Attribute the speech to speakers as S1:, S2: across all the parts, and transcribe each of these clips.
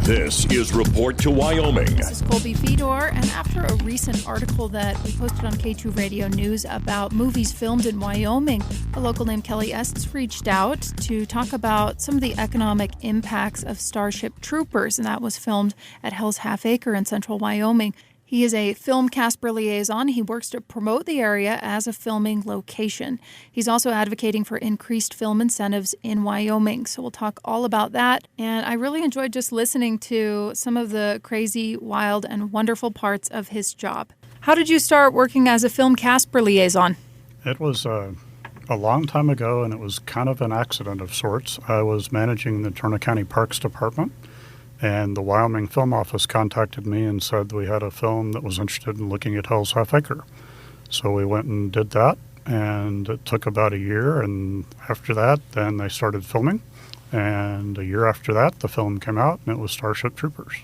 S1: This is Report to Wyoming.
S2: This is Kolby Fedore, and after a recent article that we posted on K2 Radio News about movies filmed in Wyoming, a local named Kelly Estes reached out to talk about some of the economic impacts of Starship Troopers, and that was filmed at Hell's Half Acre in central Wyoming. He is a Film Casper liaison. He works to promote the area as a filming location. He's also advocating for increased film incentives in Wyoming. So we'll talk all about that. And I really enjoyed just listening to some of the crazy, wild, and wonderful parts of his job. How did you start working as a Film Casper liaison?
S3: It was a long time ago, and it was kind of an accident of sorts. I was managing the Turner County Parks Department, and the Wyoming Film Office contacted me and said we had a film that was interested in looking at Hell's Half Acre. So we went and did that, and it took about a year, and after that, then they started filming. And a year after that, the film came out, and it was Starship Troopers.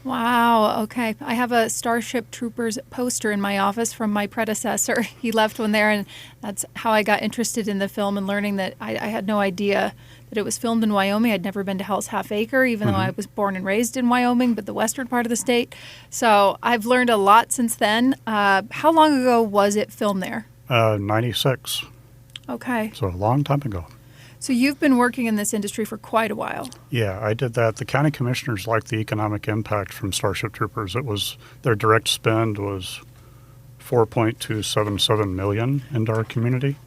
S2: Wow, okay. I have a Starship Troopers poster in my office from my predecessor. He left one there, and that's how I got interested in the film and learning that I had no idea that it was filmed in Wyoming. I'd never been to Hell's Half Acre, even though I was born and raised in Wyoming, but the western part of the state. So I've learned a lot since then. How long ago was it filmed there?
S3: 96.
S2: Okay.
S3: So a long time ago.
S2: So you've been working in this industry for quite a while.
S3: Yeah, I did that. The county commissioners liked the economic impact from Starship Troopers. It was their direct spend was $4.277 million into our community.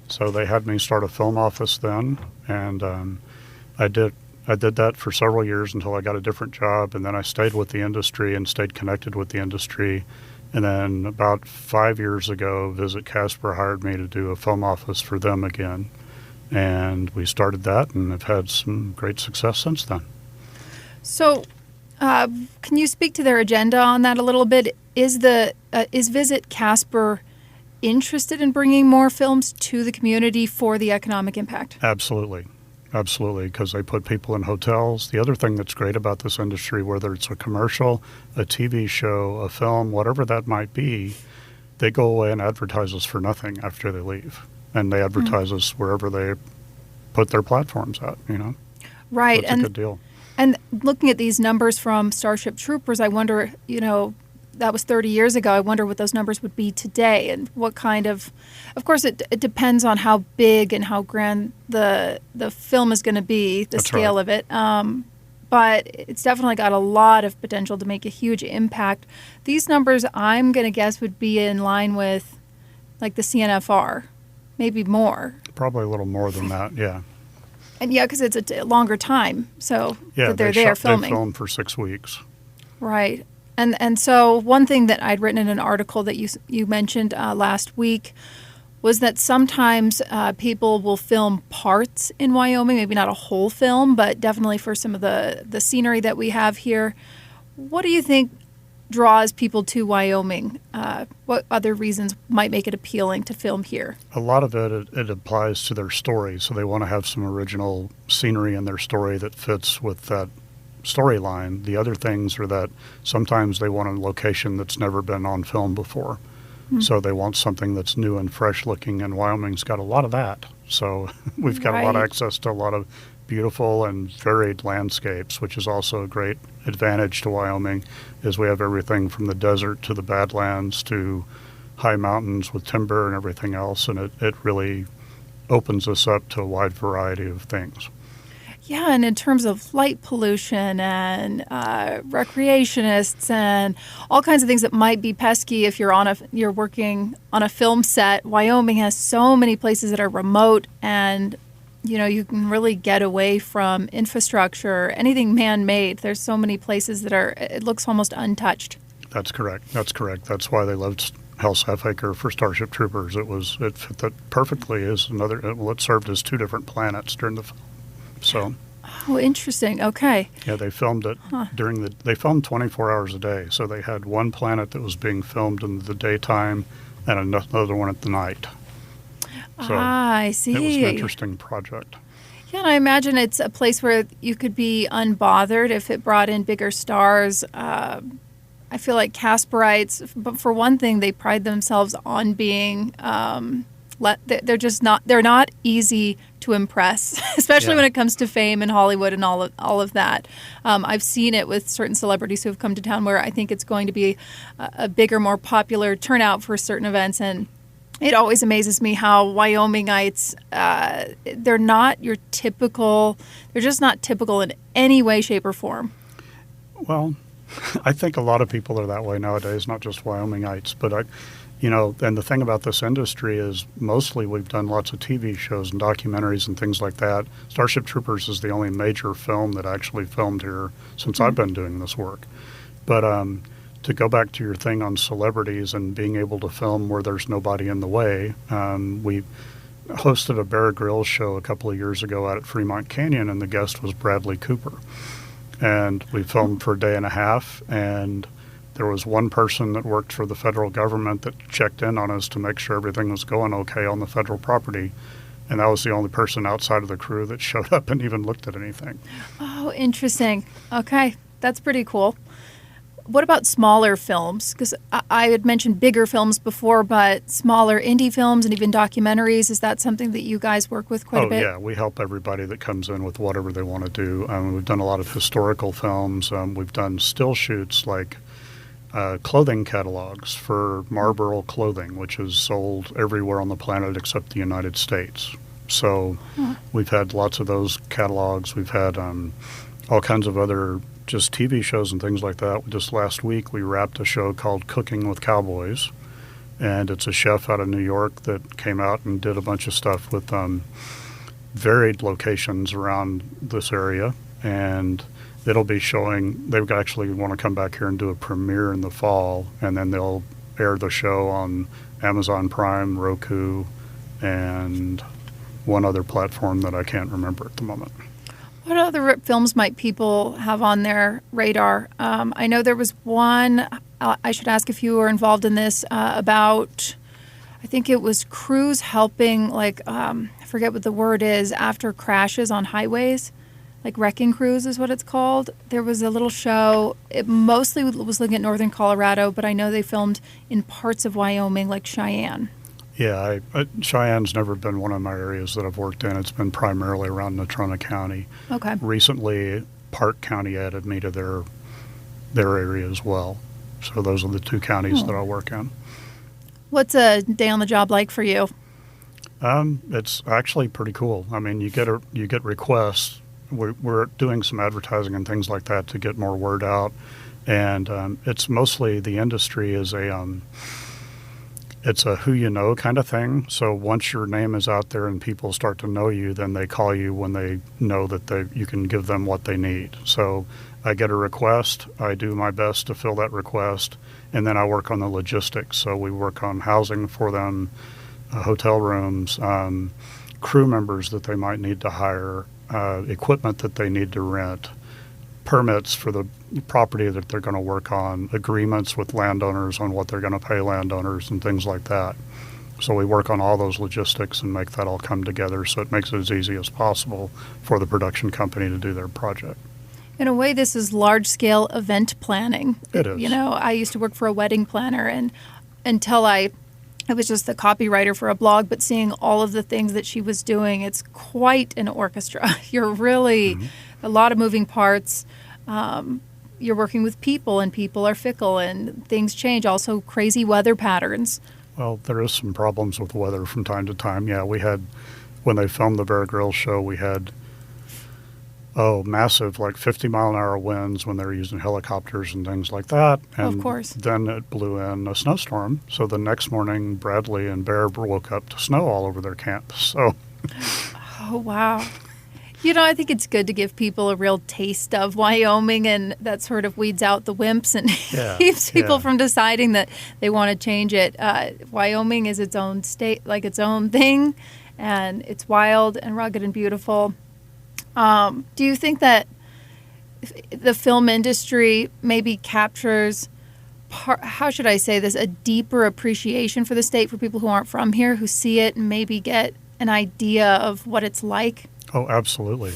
S3: So they had me start a film office then, and I did that for several years until I got a different job, and then I stayed with the industry and stayed connected with the industry. And then about 5 years ago, Visit Casper hired me to do a film office for them again. And we started that and have had some great success since then.
S2: So can you speak to their agenda on that a little bit? Is Visit Casper interested in bringing more films to the community for the economic impact?
S3: Absolutely. Absolutely, because they put people in hotels. The other thing that's great about this industry, whether it's a commercial, a TV show, a film, whatever that might be, they go away and advertise us for nothing after they leave. And they advertise us wherever they put their platforms at, you know.
S2: Right.
S3: That's a good deal.
S2: And looking at these numbers from Starship Troopers, I wonder, that was 30 years ago. I wonder what those numbers would be today and what kind of course, it depends on how big and how grand the film is going to be, the scale of it. But it's definitely got a lot of potential to make a huge impact. These numbers, I'm going to guess, would be in line with like the CNFR. Maybe more.
S3: Probably a little more than that, yeah.
S2: And yeah, because it's a longer time, so that they're there filming.
S3: They filmed for 6 weeks.
S2: Right. And so one thing that I'd written in an article that you mentioned last week was that sometimes people will film parts in Wyoming, maybe not a whole film, but definitely for some of the scenery that we have here. What do you think draws people to Wyoming? What other reasons might make it appealing to film here?
S3: A lot of it applies to their story, so they want to have some original scenery in their story that fits with that storyline. The other things are that sometimes they want a location that's never been on film before. So they want something that's new and fresh looking, and Wyoming's got a lot of that. So we've got a lot of access to a lot of beautiful and varied landscapes, which is also a great advantage to Wyoming, is we have everything from the desert to the Badlands to high mountains with timber and everything else, and it really opens us up to a wide variety of things.
S2: Yeah, and in terms of light pollution and recreationists and all kinds of things that might be pesky if you're working on a film set, Wyoming has so many places that are remote, and you can really get away from infrastructure, anything man-made. There's so many places that it looks almost untouched. That's
S3: correct. That's why they loved Hell's Half Acre for Starship Troopers. It fit that perfectly as it served as two different planets during the film. So.
S2: Oh, interesting. Okay.
S3: Yeah, they filmed it they filmed 24 hours a day. So they had one planet that was being filmed in the daytime and another one at the night. So
S2: I see.
S3: It was an interesting project.
S2: Yeah, and I imagine it's a place where you could be unbothered if it brought in bigger stars. I feel like Casperites, but for one thing, they pride themselves on being They're just not. They're not easy to impress, especially when it comes to fame and Hollywood and all of that. I've seen it with certain celebrities who have come to town where I think it's going to be a bigger, more popular turnout for certain events. And it always amazes me how Wyomingites, they're not your typical. They're just not typical in any way, shape, or form.
S3: Well, I think a lot of people are that way nowadays, not just Wyomingites. But and the thing about this industry is mostly we've done lots of TV shows and documentaries and things like that. Starship Troopers is the only major film that actually filmed here since I've been doing this work. But to go back to your thing on celebrities and being able to film where there's nobody in the way, we hosted a Bear Grylls show a couple of years ago out at Fremont Canyon, and the guest was Bradley Cooper. And we filmed for a day and a half, and there was one person that worked for the federal government that checked in on us to make sure everything was going okay on the federal property. And that was the only person outside of the crew that showed up and even looked at anything.
S2: Oh, interesting. Okay, that's pretty cool. What about smaller films? Because I had mentioned bigger films before, but smaller indie films and even documentaries, is that something that you guys work with quite a bit?
S3: Oh, yeah. We help everybody that comes in with whatever they want to do. We've done a lot of historical films. We've done still shoots like clothing catalogs for Marlboro Clothing, which is sold everywhere on the planet except the United States. So we've had lots of those catalogs. We've had all kinds of other just TV shows and things like that. Just last week, we wrapped a show called Cooking with Cowboys, and it's a chef out of New York that came out and did a bunch of stuff with varied locations around this area, and it'll be showing. They actually want to come back here and do a premiere in the fall, and then they'll air the show on Amazon Prime, Roku, and one other platform that I can't remember at the moment.
S2: What other films might people have on their radar? I know there was one, I should ask if you were involved in this, about, I think it was crews helping, I forget what the word is, after crashes on highways, like wrecking crews is what it's called. There was a little show, it mostly was looking at northern Colorado, but I know they filmed in parts of Wyoming, like Cheyenne.
S3: Yeah, Cheyenne's never been one of my areas that I've worked in. It's been primarily around Natrona County.
S2: Okay.
S3: Recently, Park County added me to their area as well. So those are the two counties that I work in.
S2: What's a day on the job like for you?
S3: It's actually pretty cool. I mean, you get requests. We're doing some advertising and things like that to get more word out, and it's mostly the industry is it's a who you know kind of thing. So once your name is out there and people start to know you, then they call you when they know that you can give them what they need. So I get a request, I do my best to fill that request, and then I work on the logistics. So we work on housing for them, hotel rooms, crew members that they might need to hire, equipment that they need to rent, permits for the property that they're going to work on, agreements with landowners on what they're going to pay landowners and things like that. So we work on all those logistics and make that all come together so it makes it as easy as possible for the production company to do their project.
S2: In a way, this is large-scale event planning.
S3: It is.
S2: You know, I used to work for a wedding planner, and until I was just the copywriter for a blog, but seeing all of the things that she was doing, it's quite an orchestra. You're really a lot of moving parts. You're working with people, and people are fickle, and things change. Also, crazy weather patterns.
S3: Well, there is some problems with weather from time to time. Yeah, we had, when they filmed the Bear Grylls show, we had, massive, like 50-mile-an-hour winds when they were using helicopters and things like that. And
S2: of course.
S3: Then it blew in a snowstorm. So the next morning, Bradley and Bear woke up to snow all over their camp. So.
S2: Oh, wow. You know, I think it's good to give people a real taste of Wyoming, and that sort of weeds out the wimps and keeps people from deciding that they want to change it. Wyoming is its own state, like its own thing, and it's wild and rugged and beautiful. Do you think that the film industry maybe captures, how should I say this, a deeper appreciation for the state for people who aren't from here, who see it and maybe get an idea of what it's like?
S3: Oh, absolutely.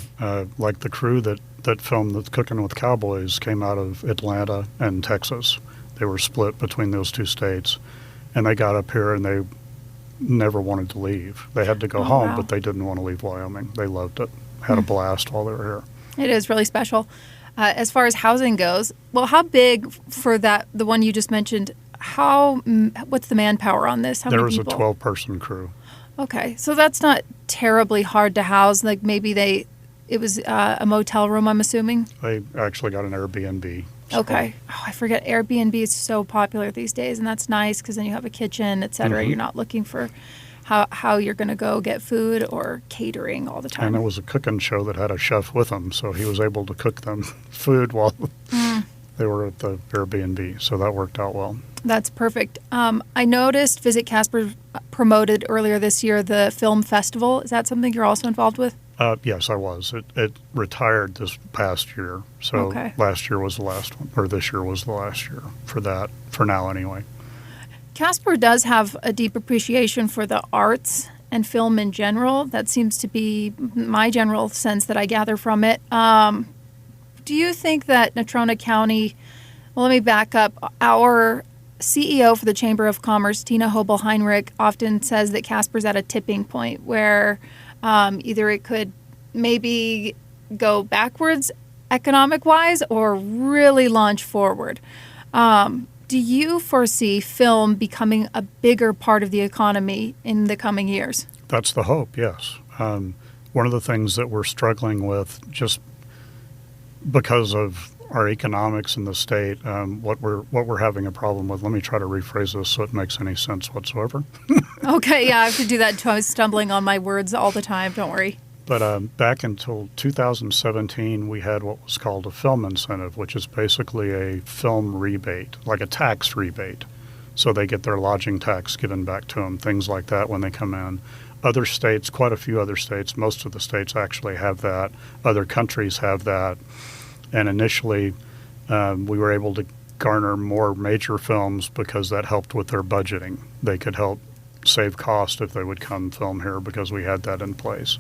S3: Like the crew that filmed the Cooking with Cowboys came out of Atlanta and Texas. They were split between those two states. And they got up here and they never wanted to leave. They had to go home, but they didn't want to leave Wyoming. They loved it, had a blast while they were here.
S2: It is really special. As far as housing goes, well, how big for the one you just mentioned, what's the manpower on this? How
S3: there
S2: many
S3: was
S2: people?
S3: a 12-person crew.
S2: Okay, so that's not terribly hard to house. Like maybe it was a motel room, I'm assuming?
S3: They actually got an Airbnb. So.
S2: Okay. Oh, I forget. Airbnb is so popular these days, and that's nice because then you have a kitchen, et cetera. You're not looking for how you're going to go get food or catering all the time.
S3: And there was a cooking show that had a chef with him, so he was able to cook them food while they were at the Airbnb. So that worked out well.
S2: That's perfect. I noticed Visit Casper promoted earlier this year the film festival. Is that something you're also involved with?
S3: Yes, I was. It retired this past year. So last year was the last one, or this year was the last year for that, for now anyway.
S2: Casper does have a deep appreciation for the arts and film in general. That seems to be my general sense that I gather from it. Do you think that Natrona County, well, let me back up. Our CEO for the Chamber of Commerce, Tina Hobel-Heinrich, often says that Casper's at a tipping point where either it could maybe go backwards economic-wise or really launch forward. Do you foresee film becoming a bigger part of the economy in the coming years?
S3: That's the hope, yes. One of the things that we're struggling with, just because of our economics in the state, what we're having a problem with, let me try to rephrase this so it makes any sense whatsoever.
S2: Okay, yeah, I have to do that too. I was stumbling on my words all the time, don't worry.
S3: But back until 2017, we had what was called a film incentive, which is basically a film rebate, like a tax rebate. So they get their lodging tax given back to them, things like that when they come in. Other states, quite a few other states, most of the states actually have that. Other countries have that. And initially, we were able to garner more major films because that helped with their budgeting. They could help save cost if they would come film here because we had that in place.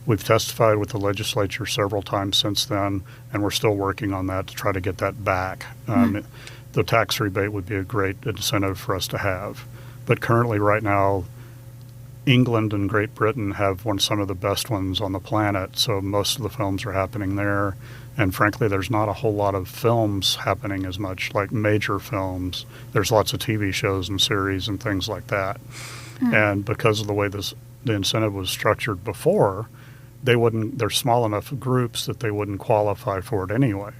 S3: We've testified with the legislature several times since then, and we're still working on that to try to get that back. The tax rebate would be a great incentive for us to have. But currently, right now, England and Great Britain have some of the best ones on the planet, so most of the films are happening there. And frankly, there's not a whole lot of films happening as much, like major films. There's lots of TV shows and series and things like that. And because of the way the incentive was structured before, they're small enough groups that they wouldn't qualify for it anyway.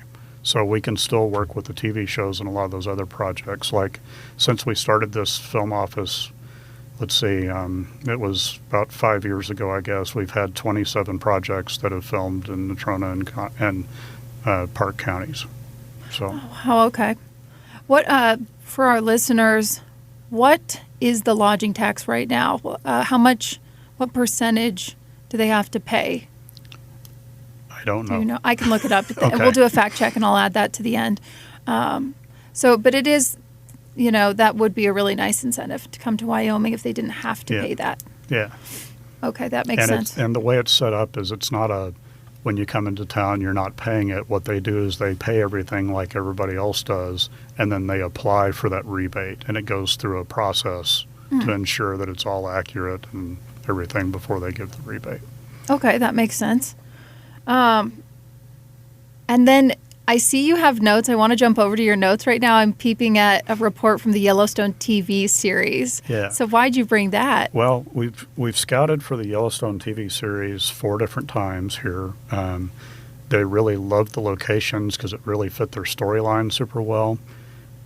S3: So we can still work with the TV shows and a lot of those other projects. Like since we started this film office, let's see, it was about 5 years ago, I guess, we've had 27 projects that have filmed in Natrona and Park counties. So.
S2: Oh, okay. What for our listeners, what is the lodging tax right now? What percentage do they have to pay?
S3: I don't know.
S2: Do you know? I can look it up.
S3: Okay.
S2: We'll do a fact check and I'll add that to the end. But it is, that would be a really nice incentive to come to Wyoming if they didn't have to pay that.
S3: Yeah.
S2: Okay, that makes sense.
S3: And the way it's set up is it's not when you come into town, you're not paying it. What they do is they pay everything like everybody else does, and then they apply for that rebate, and it goes through a process to ensure that it's all accurate and everything before they give the rebate.
S2: Okay, that makes sense. And then I see you have notes. I want to jump over to your notes right now. I'm peeping at a report from the Yellowstone TV series.
S3: Yeah.
S2: So why'd you bring that?
S3: Well, we've scouted for the Yellowstone TV series 4 different times here. They really loved the locations because it really fit their storyline super well.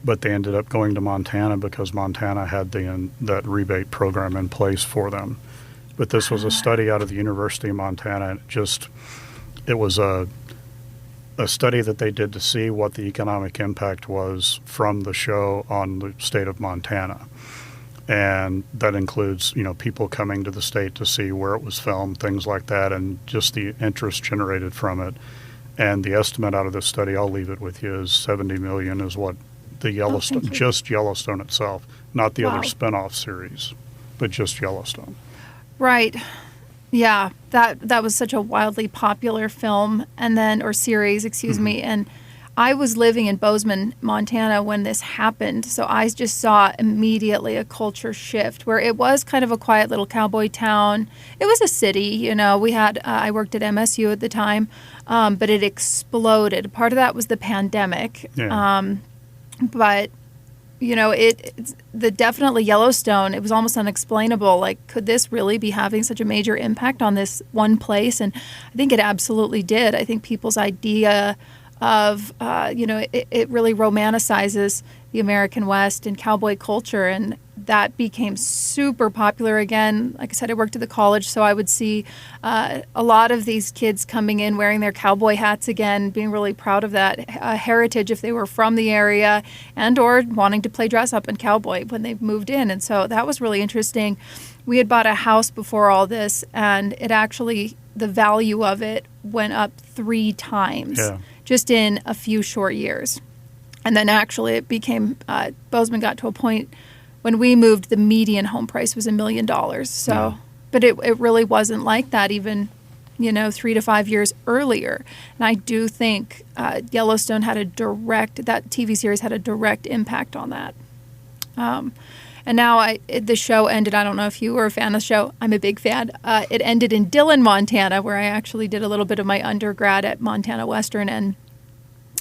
S3: But they ended up going to Montana because Montana had that rebate program in place for them. But this was a study out of the University of Montana. It was a study that they did to see what the economic impact was from the show on the state of Montana. And that includes, people coming to the state to see where it was filmed, things like that, and just the interest generated from it. And the estimate out of this study, I'll leave it with you, is $70 million is what the Yellowstone, just Yellowstone itself, not the other spinoff series, but just Yellowstone.
S2: Right. Yeah, that was such a wildly popular film or series, excuse me. And I was living in Bozeman, Montana when this happened, so I just saw immediately a culture shift where it was kind of a quiet little cowboy town. It was a city, we had, I worked at MSU at the time, but it exploded. Part of that was the pandemic.
S3: Yeah.
S2: But definitely Yellowstone, it was almost unexplainable. Like, could this really be having such a major impact on this one place? And I think it absolutely did. I think people's idea of, it really romanticizes the American West and cowboy culture. And that became super popular again. Like I said, I worked at the college, so I would see a lot of these kids coming in wearing their cowboy hats again, being really proud of that heritage if they were from the area, and or wanting to play dress up in cowboy when they moved in. And so that was really interesting. We had bought a house before all this, and it actually, the value of it went up 3 times just in a few short years. And then actually it became, Bozeman got to a point when we moved, the median home price was $1 million. So, but it really wasn't like that even, 3 to 5 years earlier. And I do think Yellowstone had that TV series had a direct impact on that. And now the show ended. I don't know if you were a fan of the show. I'm a big fan. It ended in Dillon, Montana, where I actually did a little bit of my undergrad at Montana Western. And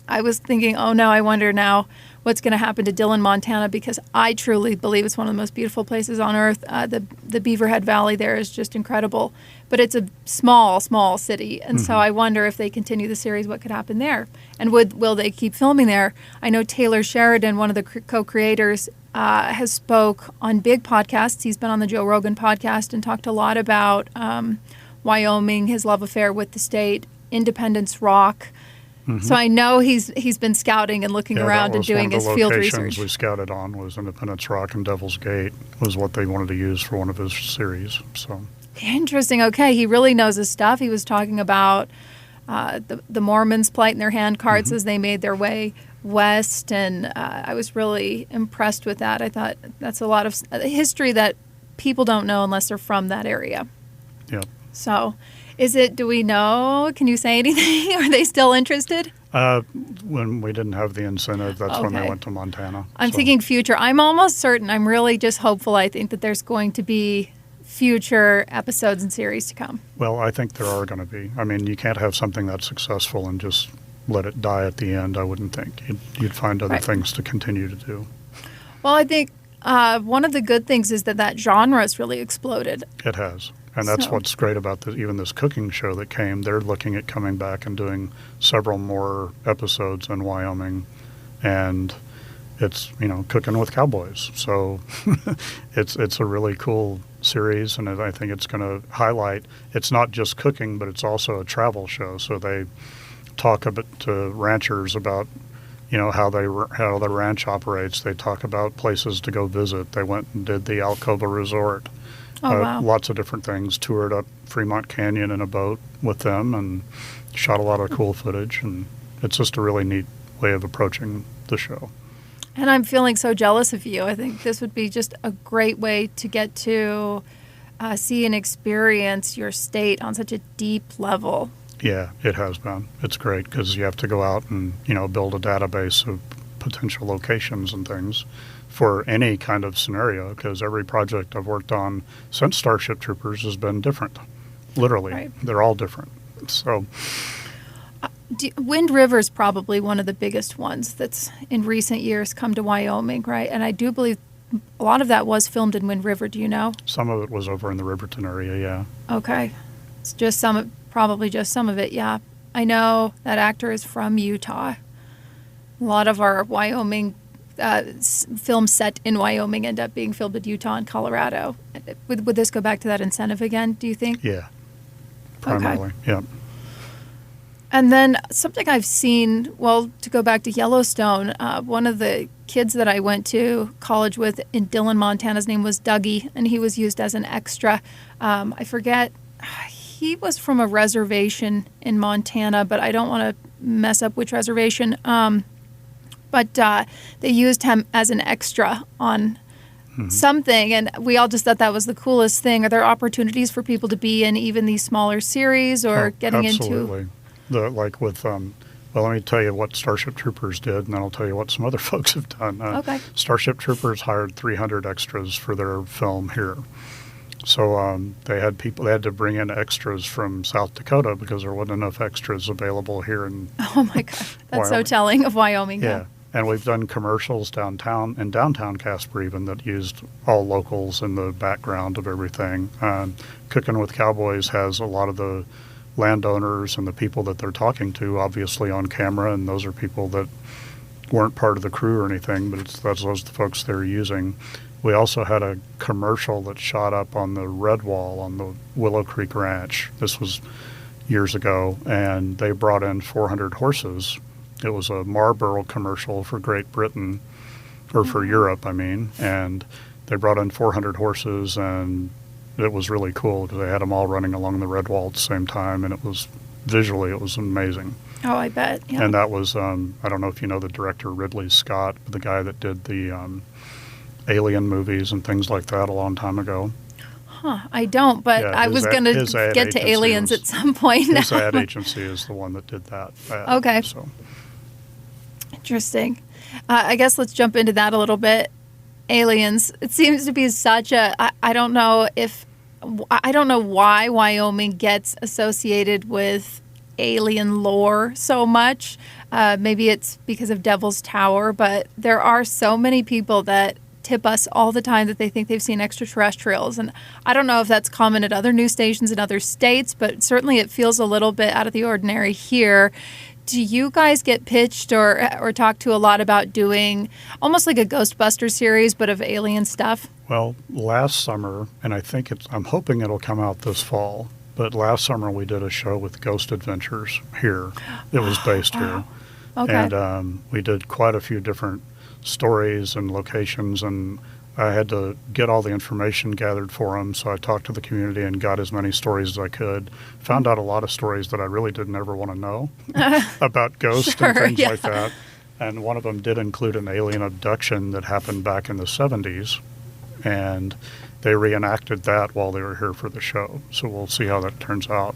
S2: I was thinking, oh no, I wonder now what's going to happen to Dillon, Montana, because I truly believe it's one of the most beautiful places on earth. The Beaverhead Valley there is just incredible, but it's a small, small city. And so I wonder if they continue the series, what could happen there? And will they keep filming there? I know Taylor Sheridan, one of the co-creators, has spoke on big podcasts. He's been on the Joe Rogan podcast and talked a lot about Wyoming, his love affair with the state, Independence Rock. So I know he's been scouting and looking around and doing his field research.
S3: One of the locations we scouted on was Independence Rock and Devil's Gate was what they wanted to use for one of his series. So
S2: interesting. Okay, he really knows his stuff. He was talking about the Mormons plighting their hand cards as they made their way west, and I was really impressed with that. I thought that's a lot of history that people don't know unless they're from that area.
S3: Yep.
S2: So. Do we know? Can you say anything? Are they still interested?
S3: When we didn't have the incentive, that's when they went to Montana.
S2: I'm thinking future. I'm almost certain. I'm really just hopeful. I think that there's going to be future episodes and series to come.
S3: Well, I think there are going to be. I mean, you can't have something that's successful and just let it die at the end, I wouldn't think. You'd find other things to continue to do.
S2: Well, I think one of the good things is that genre has really exploded.
S3: It has. And that's what's great about even this cooking show that came. They're looking at coming back and doing several more episodes in Wyoming. And it's, cooking with cowboys. So it's a really cool series. And I think it's going to highlight, it's not just cooking, but it's also a travel show. So they talk a bit to ranchers about, how the ranch operates. They talk about places to go visit. They went and did the Alcova Resort.
S2: Oh, wow.
S3: Lots of different things. Toured up Fremont Canyon in a boat with them and shot a lot of cool footage. And it's just a really neat way of approaching the show.
S2: And I'm feeling so jealous of you. I think this would be just a great way to get to see and experience your state on such a deep level.
S3: Yeah, it has been. It's great because you have to go out and, build a database of potential locations and things for any kind of scenario, because every project I've worked on since Starship Troopers has been different. Literally. Right. They're all different. So
S2: Wind River is probably one of the biggest ones that's in recent years come to Wyoming, right? And I do believe a lot of that was filmed in Wind River. Do you know?
S3: Some of it was over in the Riverton area, yeah.
S2: Okay. It's just probably just some of it, yeah. I know that actor is from Utah. A lot of our Wyoming films set in Wyoming end up being filmed in Utah and Colorado. Would this go back to that incentive again, do you think?
S3: Yeah, primarily, yeah.
S2: And then something I've seen, to go back to Yellowstone, one of the kids that I went to college with in Dillon, Montana, his name was Dougie, and he was used as an extra. I forget, he was from a reservation in Montana, but I don't want to mess up which reservation. But they used him as an extra on something, and we all just thought that was the coolest thing. Are there opportunities for people to be in even these smaller series or getting
S3: absolutely.
S2: into?
S3: Like with Well, let me tell you what Starship Troopers did, and then I'll tell you what some other folks have done.
S2: Okay.
S3: Starship Troopers hired 300 extras for their film here. So they had to bring in extras from South Dakota because there wasn't enough extras available here in
S2: Oh my gosh, that's so
S3: Wyoming.
S2: telling of Wyoming.
S3: Yeah. And we've done commercials downtown Casper even that used all locals in the background of everything. Cooking with Cowboys has a lot of the landowners and the people that they're talking to obviously on camera, and those are people that weren't part of the crew or anything, but those are the folks they're using. We also had a commercial that shot up on the Red Wall on the Willow Creek Ranch. This was years ago, and they brought in 400 horses. It was a Marlboro commercial for Great Britain, or for Europe, I mean, and they brought in 400 horses, and it was really cool because they had them all running along the Red Wall at the same time, and it was amazing.
S2: Oh, I bet. Yeah.
S3: And that was, I don't know if you know the director Ridley Scott, the guy that did the Alien movies and things like that a long time ago.
S2: I don't, but
S3: Yeah,
S2: I was going to get to Aliens at some point.
S3: His ad agency is the one that did that.
S2: Okay.
S3: So.
S2: Interesting. I guess let's jump into that a little bit. Aliens. It seems to be such a. I don't know why Wyoming gets associated with alien lore so much. Maybe it's because of Devil's Tower, but there are so many people that tip us all the time that they think they've seen extraterrestrials. And I don't know if that's common at other news stations in other states, but certainly it feels a little bit out of the ordinary here. Do you guys get pitched or talk to a lot about doing almost like a Ghostbusters series, but of alien stuff?
S3: Well, last summer, and I'm hoping it'll come out this fall, but last summer we did a show with Ghost Adventures here. It was based here.
S2: Okay.
S3: And we did quite a few different stories and locations, and I had to get all the information gathered for them, so I talked to the community and got as many stories as I could. Found out a lot of stories that I really didn't ever want to know about ghosts and things like that. And one of them did include an alien abduction that happened back in the 70s, and they reenacted that while they were here for the show. So we'll see how that turns out.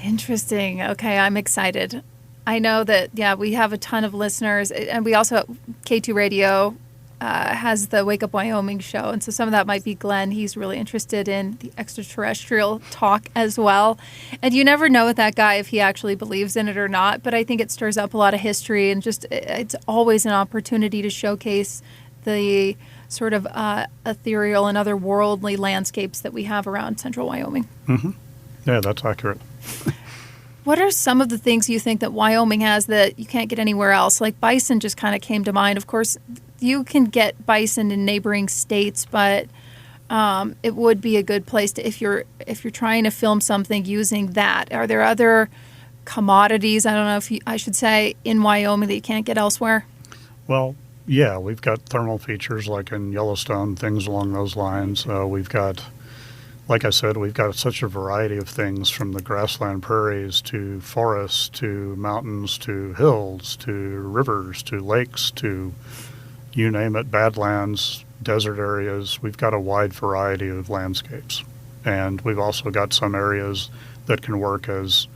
S2: Interesting. Okay, I'm excited. I know that, we have a ton of listeners, and we also, K2 Radio has the Wake Up Wyoming show, and so some of that might be Glenn. He's really interested in the extraterrestrial talk as well. And you never know with that guy if he actually believes in it or not, but I think it stirs up a lot of history, and just it's always an opportunity to showcase the sort of ethereal and otherworldly landscapes that we have around central Wyoming.
S3: Mm-hmm. Yeah, that's accurate.
S2: What are some of the things you think that Wyoming has that you can't get anywhere else? Like bison just kind of came to mind. Of course, you can get bison in neighboring states, but it would be a good place to if you're trying to film something using that. Are there other commodities, I don't know if I should say, in Wyoming that you can't get elsewhere?
S3: Well, yeah, we've got thermal features like in Yellowstone, things along those lines. We've got, like I said, we've got such a variety of things, from the grassland prairies to forests to mountains to hills to rivers to lakes to you name it, badlands, desert areas. We've got a wide variety of landscapes. And we've also got some areas that can work as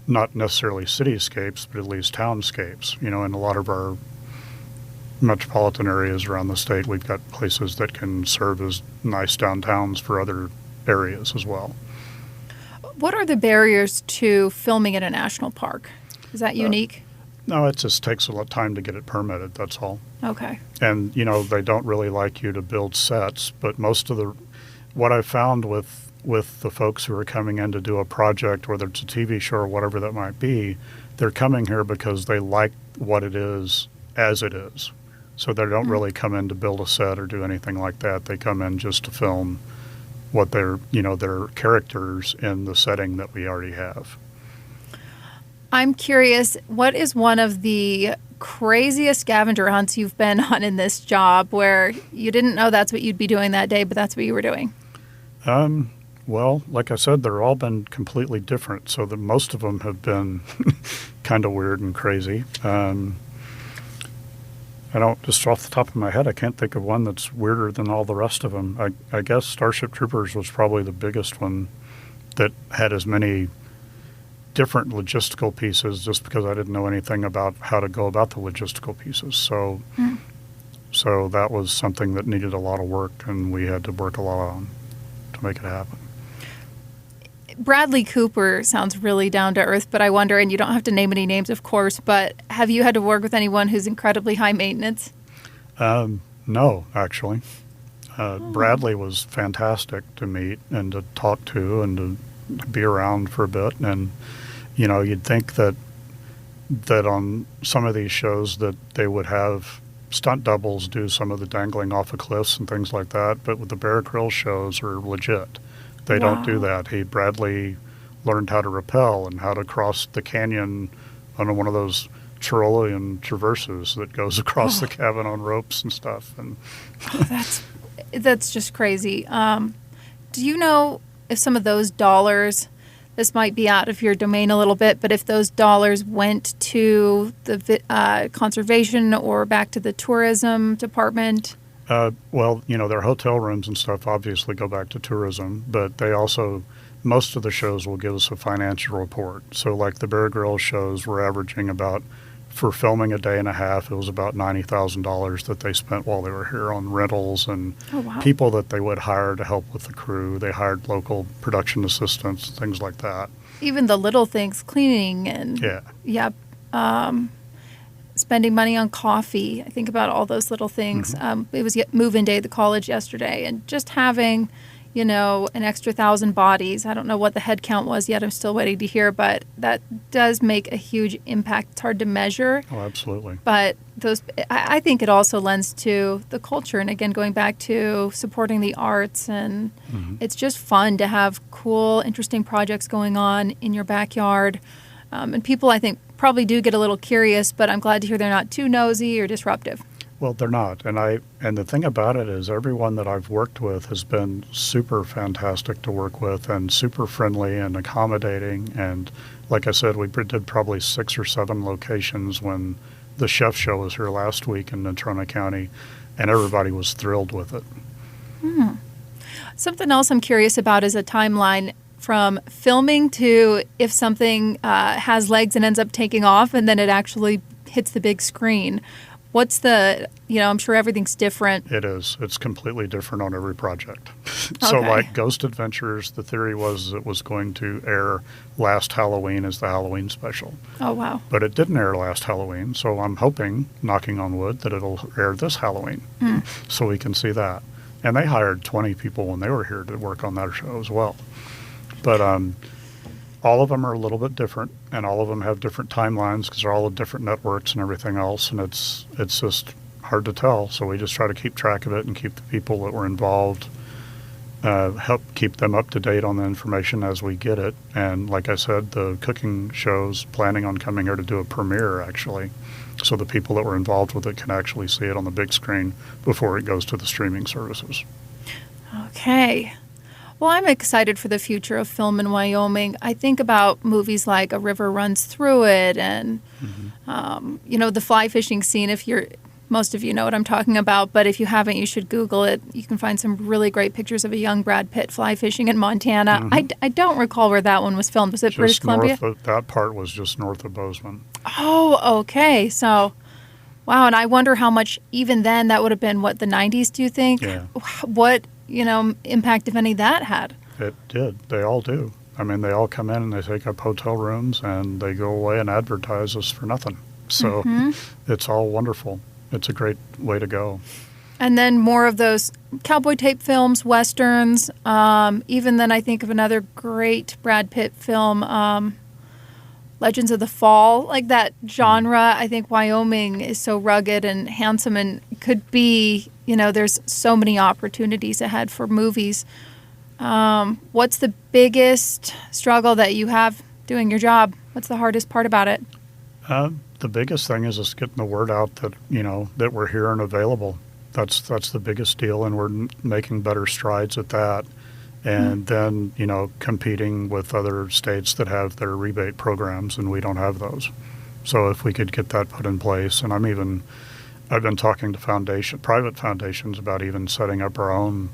S3: not necessarily cityscapes, but at least townscapes. In a lot of our metropolitan areas around the state, we've got places that can serve as nice downtowns for other areas as well.
S2: What are the barriers to filming in a national park? Is that unique?
S3: No, it just takes a lot of time to get it permitted, that's all.
S2: Okay.
S3: And, they don't really like you to build sets, but most of what I've found with the folks who are coming in to do a project, whether it's a TV show or whatever that might be, they're coming here because they like what it is as it is. So they don't really come in to build a set or do anything like that. They come in just to film what their characters in the setting that we already have.
S2: I'm curious, what is one of the craziest scavenger hunts you've been on in this job where you didn't know that's what you'd be doing that day, but that's what you were doing?
S3: Well, like I said, they're all been completely different. So most of them have been kind of weird and crazy. I don't, just off the top of my head, I can't think of one that's weirder than all the rest of them. I guess Starship Troopers was probably the biggest one that had as many different logistical pieces just because I didn't know anything about how to go about the logistical pieces. So that was something that needed a lot of work, and we had to work a lot on to make it happen.
S2: Bradley Cooper sounds really down to earth, but I wonder, and you don't have to name any names, of course, but have you had to work with anyone who's incredibly high maintenance?
S3: No, actually. Bradley was fantastic to meet and to talk to and to be around for a bit. And, you'd think that on some of these shows that they would have stunt doubles do some of the dangling off of cliffs and things like that. But with the Bear Grylls shows are legit. They don't do that. Bradley learned how to rappel and how to cross the canyon on one of those Tyrolean traverses that goes across the cabin on ropes and stuff. And
S2: that's just crazy. Do you know if some of those dollars, this might be out of your domain a little bit, but if those dollars went to the conservation or back to the tourism department?
S3: Well, their hotel rooms and stuff obviously go back to tourism, but they also, most of the shows will give us a financial report. So like the Bear Grylls shows, we're averaging about, for filming a day and a half, it was about $90,000 that they spent while they were here on rentals and people that they would hire to help with the crew. They hired local production assistants, things like that.
S2: Even the little things, cleaning and spending money on coffee. I think about all those little things. It was move-in day at the college yesterday, and just having, an extra 1,000 bodies. I don't know what the head count was yet. I'm still waiting to hear, but that does make a huge impact. It's hard to measure.
S3: Oh, absolutely.
S2: But I think it also lends to the culture. And again, going back to supporting the arts, and it's just fun to have cool, interesting projects going on in your backyard. And people, I think, probably do get a little curious, but I'm glad to hear they're not too nosy or disruptive.
S3: Well, they're not. And the thing about it is everyone that I've worked with has been super fantastic to work with and super friendly and accommodating. And like I said, we did probably 6 or 7 locations when the chef show was here last week in Natrona County, and everybody was thrilled with it.
S2: Something else I'm curious about is a timeline from filming to if something has legs and ends up taking off and then it actually hits the big screen. What's I'm sure everything's different.
S3: It is. It's completely different on every project. So like Ghost Adventures, the theory was it was going to air last Halloween as the Halloween special.
S2: Oh, wow.
S3: But it didn't air last Halloween, so I'm hoping, knocking on wood, that it'll air this Halloween so we can see that. And they hired 20 people when they were here to work on that show as well. But all of them are a little bit different, and all of them have different timelines because they're all different networks and everything else, and it's just hard to tell. So we just try to keep track of it and keep the people that were involved, help keep them up to date on the information as we get it. And like I said, the cooking show's planning on coming here to do a premiere, actually, so the people that were involved with it can actually see it on the big screen before it goes to the streaming services.
S2: Okay. Well, I'm excited for the future of film in Wyoming. I think about movies like A River Runs Through It and, the fly fishing scene. Most of you know what I'm talking about, but if you haven't, you should Google it. You can find some really great pictures of a young Brad Pitt fly fishing in Montana. I don't recall where that one was filmed. Was it British Columbia?
S3: That part was just north of Bozeman.
S2: Oh, okay. So, wow. And I wonder how much, even then, that would have been, the 90s, do you think?
S3: Yeah.
S2: What impact, if any, that had?
S3: It did. They all do. I mean, they all come in and they take up hotel rooms and they go away and advertise us for nothing. So it's all wonderful. It's a great way to go.
S2: And then more of those cowboy tape films, westerns. Even then, I think of another great Brad Pitt film, Legends of the Fall, like that genre. I think Wyoming is so rugged and handsome and could be, there's so many opportunities ahead for movies. What's the biggest struggle that you have doing your job? What's the hardest part about it?
S3: The biggest thing is just getting the word out that, that we're here and available. That's the biggest deal, and we're making better strides at that. And then, competing with other states that have their rebate programs, and we don't have those. So if we could get that put in place, and I've been talking to private foundations about even setting up our own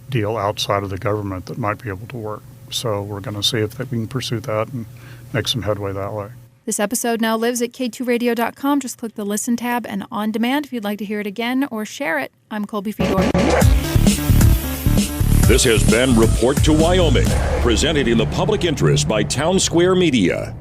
S3: deal outside of the government that might be able to work. So we're going to see if we can pursue that and make some headway that way.
S2: This episode now lives at k2radio.com. Just click the Listen tab and On Demand if you'd like to hear it again or share it. I'm Kolby Fedore.
S1: This has been Report to Wyoming, presented in the public interest by Town Square Media.